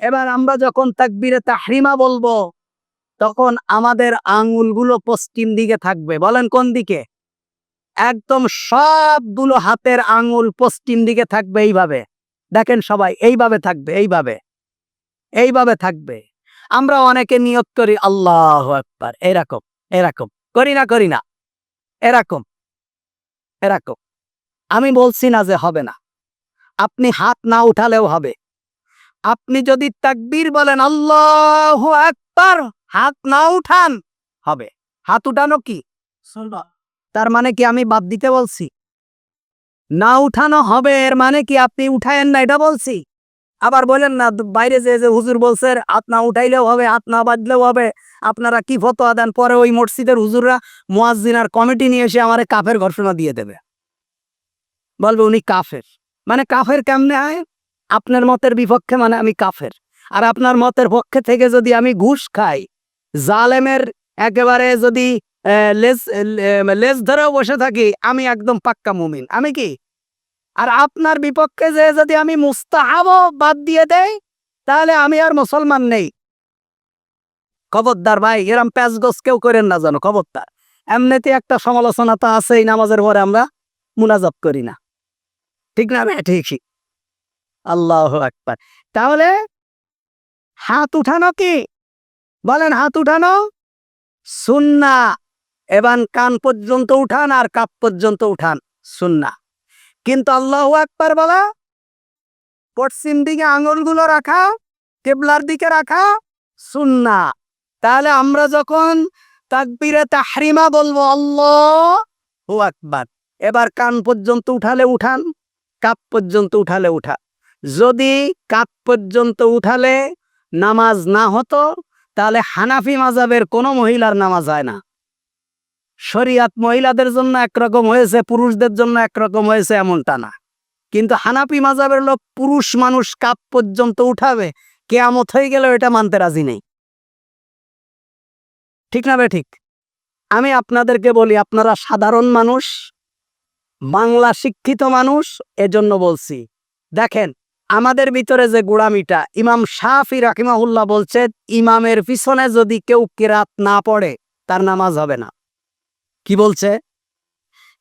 এবার আমরা যখন তাকবীরে তাহরিমা বলবো তখন আমাদের আঙ্গুলগুলো পশ্চিম দিকে থাকবে। বলেন কোন দিকে? একদম সবগুলো হাতের আঙ্গুল পশ্চিম দিকে থাকবে। এইভাবে দেখেন সবাই, এইভাবে থাকবে, এইভাবে থাকবে। আমরা অনেকে নিয়ত করি আল্লাহু আকবার, এরকম এরকম করি না এরকম এরকম। আমি বলছি না যে হবে না, আপনি হাত না উঠালেও হবে। আপনি যদি তাকবীর বলেন আল্লাহু আকবার, হাত না উঠান, হবে। হাত উঠানো কি সুন্নাত, তার মানে কি আমি বাদ দিতে বলছি? না উঠানো হবে এর মানে কি আপনি উঠায়েন না এটা বলছি? আবার বলেন না বাইরে যে হুজুর বলছে হাত না উঠাইলেও হবে, হাত না বাঁধলেও হবে, আপনারা কি ফতোয়া দেন? পরে ওই মসজিদের হুজুররা মুয়াজ্জিন আর কমিটি নিয়ে এসে আমারে কাফের ঘোষণা দিয়ে দেবে, বলবে উনি কাফের। মানে কাফের কেমনে হয়? আপনার মতের বিপক্ষে মানে আমি কাফের, আর আপনার মতের পক্ষে থেকে যদি আমি ঘুষ খাই, জালেমের একেবারে যদি লেজ ধরেও বসে থাকি, আমি একদম পাক্কা মুমিন। আমি কি? আর আপনার বিপক্ষে যে যদি আমি মুস্তাহাবও বাদ দিয়ে দেই, তাহলে আমি আর মুসলমান নেই। খবরদার ভাই, এরম প্যাচগোছ কেউ করেন না জানো, খবরদার। এমনিতে একটা সমালোচনা তো আছেই, নামাজের পরে আমরা মুনাজাত করি না, ঠিক না? ঠিকই। আল্লাহু আকবার। তাহলে হাত উঠানো কি? বলেন হাত উঠানো সুন্নাহ। এবার কান পর্যন্ত উঠান আর কাপ পর্যন্ত উঠান, সুন্নাহ। কিন্তু আল্লাহু আকবার বলা, পশ্চিম দিকে আঙুলগুলো রাখা, কিবলার দিকে রাখা, সুন্নাহ। তাহলে আমরা যখন তাকবীরে তাহরিমা বলবো আল্লাহু আকবার, এবার কান পর্যন্ত উঠালে উঠান, কাপ পর্যন্ত উঠালে উঠা। যদি কাপ পর্যন্ত উঠালে নামাজ না হতো, তাহলে হানাফি মাযহাবের কোনো মহিলার নামাজ হয় না। শরীয়ত মহিলাদের জন্য একরকম হয়েছে, পুরুষদের জন্য একরকম হয়েছে, এমনটা না। কিন্তু হানাফি মাযহাবের লোক পুরুষ মানুষ কাপ পর্যন্ত উঠাবে, কিয়ামত হয়ে গেল এটা মানতে রাজি নেই, ঠিক না? ঠিক। আমি আপনাদেরকে বলি, আপনারা সাধারণ মানুষ, বাংলা শিক্ষিত মানুষ, এজন্য বলছি। দেখেন আমাদের ভিতরে যে গোড়ামিটা, ইমাম শাফি রাহিমাহুল্লাহ বলছে ইমামের পিছনে যদি কেউ কিরাত না পড়ে তার নামাজ হবে না। কি বলছে?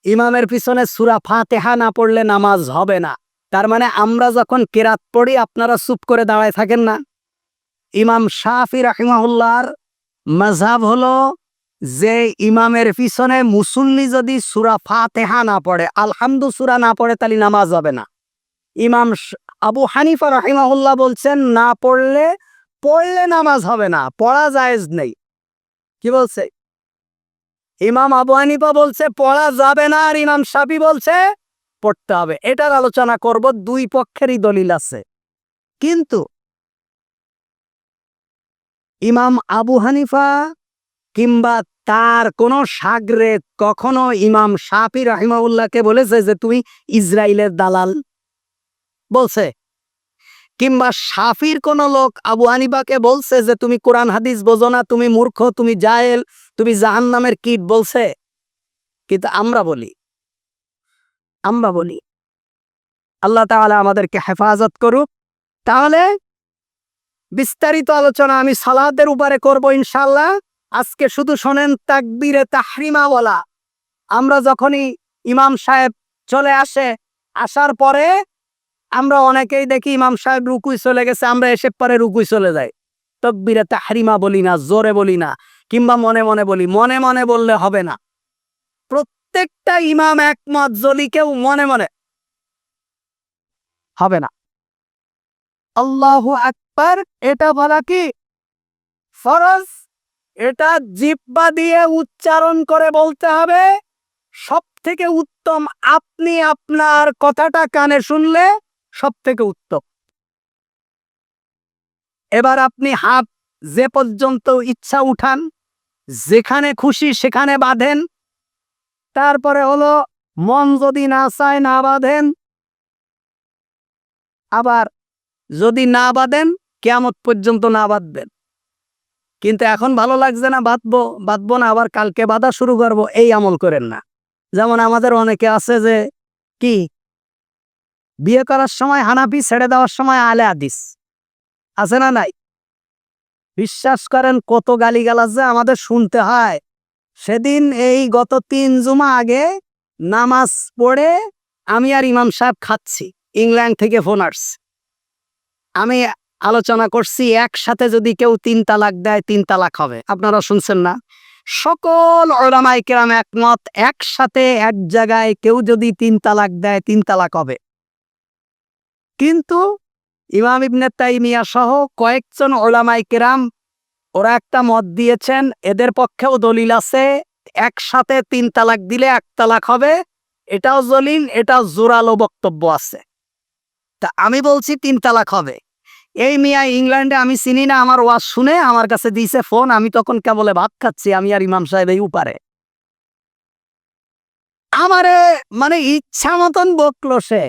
ইমামের পিছনে সূরা ফাতিহা না পড়লে নামাজ হবে না। তার মানে আমরা যখন কিরাত পড়ি আপনারা চুপ করে দাঁড়ায় থাকেন না। ইমাম শাফি রাহিমাহুল্লাহর মাযহাব হলো যে ইমামের পিছনে মুসল্লি যদি সূরা ফাতিহা না পড়ে, আলহামদু সূরা না পড়ে, তাহলে নামাজ হবে না। ইমাম আবু হানিফা রাহিমাহুল্লাহ বলছেন না পড়লে নামাজ হবে না, পড়া জায়েজ নেই। কি বলছে? ইমাম আবু হানিফা বলছে পড়া যাবে না, আর ইমাম শাফি বলছে পড়তে হবে। এটার আলোচনা করব, দুই পক্ষেরই দলিল আছে। কিন্তু ইমাম আবু হানিফা কিংবা তার কোন শাগরেদ কখনো ইমাম শাফি রাহিমাহুল্লাহকে বলেছে যে তুমি ইসরায়েলের দালাল? বলছে? কিংবা শাফির কোন লোক আবু হানিফাকে বলছে যে তুমি কোরআন হাদিস বোঝো না, তুমি মূর্খ, তুমি জাহেল, তুমি জাহান্নামের কীট? বলছে? কিন্তু আমরা বলি আল্লাহ তাআলা আমাদেরকে হেফাজত করুক। তাহলে বিস্তারিত আলোচনা আমি সালাতের উপরে করব ইনশাআল্লাহ। আজকে শুধু শোনেন তাকবীরে তাহরিমা বলা। আমরা যখনই ইমাম সাহেব চলে আসে, আসার পরে আমরা অনেকেই দেখি ইমাম সাহেব রুকুই চলে গেছে, আমরা এসে পরে রুকুই চলে যাই। তাকবীরে তাহরিমা বলি না, জোরে বলি না, কিংবা মনে মনে বলি। মনে মনে বললে হবে না। প্রত্যেকটা ইমাম একমত, যদি কেউ মনে মনে, হবে না। আল্লাহু আকবার এটা বলা কি ফরজ? এটা জিহ্বা দিয়ে উচ্চারণ করে বলতে হবে। সব থেকে উত্তম, আপনি আপনার কথাটা কানে শুনলে সব থেকে উত্তম। এবার আপনি হাত যে পর্যন্ত ইচ্ছা উঠান, যেখানে খুশি সেখানে বাঁধেন। তারপরে হলো মন যদি না চায় না বাঁধেন, আবার যদি না বাঁধেন কিয়ামত পর্যন্ত না বাঁধবেন। কিন্তু এখন ভালো লাগছে না, বাঁধবো না, আবার কালকে বাঁধা শুরু করব, এই আমল করেন না। যেমন আমাদের অনেকে আছে যে কি বিয়ে করার সময় হানাফি, ছেড়ে দেওয়ার সময় আলে হাদিস। আছে না নাই? বিশ্বাস করেন কত গালিগালাজ যে আমাদের শুনতে হয়। সেদিন এই গত 3 জুমা আগে নামাজ পড়ে আমি আর ইমাম সাহেব খাচ্ছি, ইংল্যান্ড থেকে ফোন আসছে। আমি আলোচনা করছি একসাথে যদি কেউ 3 তালাক দেয় 3 তালাক হবে। আপনারা শুনছেন না? সকল উলামায়ে কেরাম একমত, একসাথে এক জায়গায় কেউ যদি 3 তালাক দেয় 3 তালাক হবে। কিন্তু ইমাম ইবনে তাইমিয়া সহ কয়েকজন উলামায়ে কেরাম ওরা একটা মত দিয়েছেন, এদের পক্ষেও দলিল আছে, একসাথে 3 তালাক দিলে 1 তালাক হবে। এটাও দলিল, এটাও জোরালো বক্তব্য আছে। তা আমি বলছি 3 তালাক হবে। এই মিয়া ইংল্যান্ডে আমি চিনি না, আমার ওয়াজ শুনে আমার কাছে দিয়েছে ফোন। আমি তখন কেবলে ভাত খাচ্ছি, আমি আর ইমাম সাহেব এই উপারে। আমারে মানে ইচ্ছা মতন বকলো সে।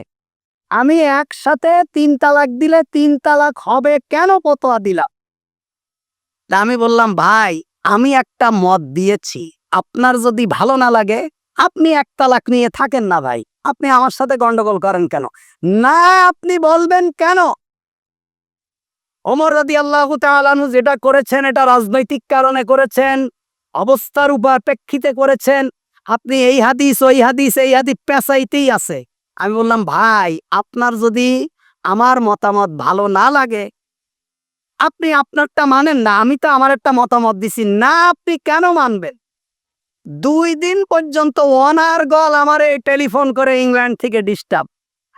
আমি একসাথে 3 তালাক দিলে 3 তালাক হবে কেন ফতোয়া দিলাম? তা আমি বললাম, ভাই আমি একটা মত দিয়েছি, আপনার যদি ভালো না লাগে আপনি 1 তালাক নিয়ে থাকেন না ভাই, আপনি আমার সাথে গন্ডগোল করেন কেন? না, আপনি বলবেন কেন? ওমর রাদিয়াল্লাহু তাআলা আনহু যেটা করেছেন এটা রাজনৈতিক কারণে করেছেন, অবস্থার উপর প্রেক্ষিতে করেছেন। আপনি এই হাদিস ওই হাদিস এই হাদিস পেঁচাইতেই আছে। আমি বললাম, ভাই আপনার যদি আমার মতামত ভালো না লাগে আপনি আপনারটা মানেন না, আমি তো আমার একটা মতামত দিছি না, আপনি কেন মানবেন? 2 দিন পর্যন্ত অনার্গল আমারে টেলিফোন করে ইংল্যান্ড থেকে ডিস্টার্ব।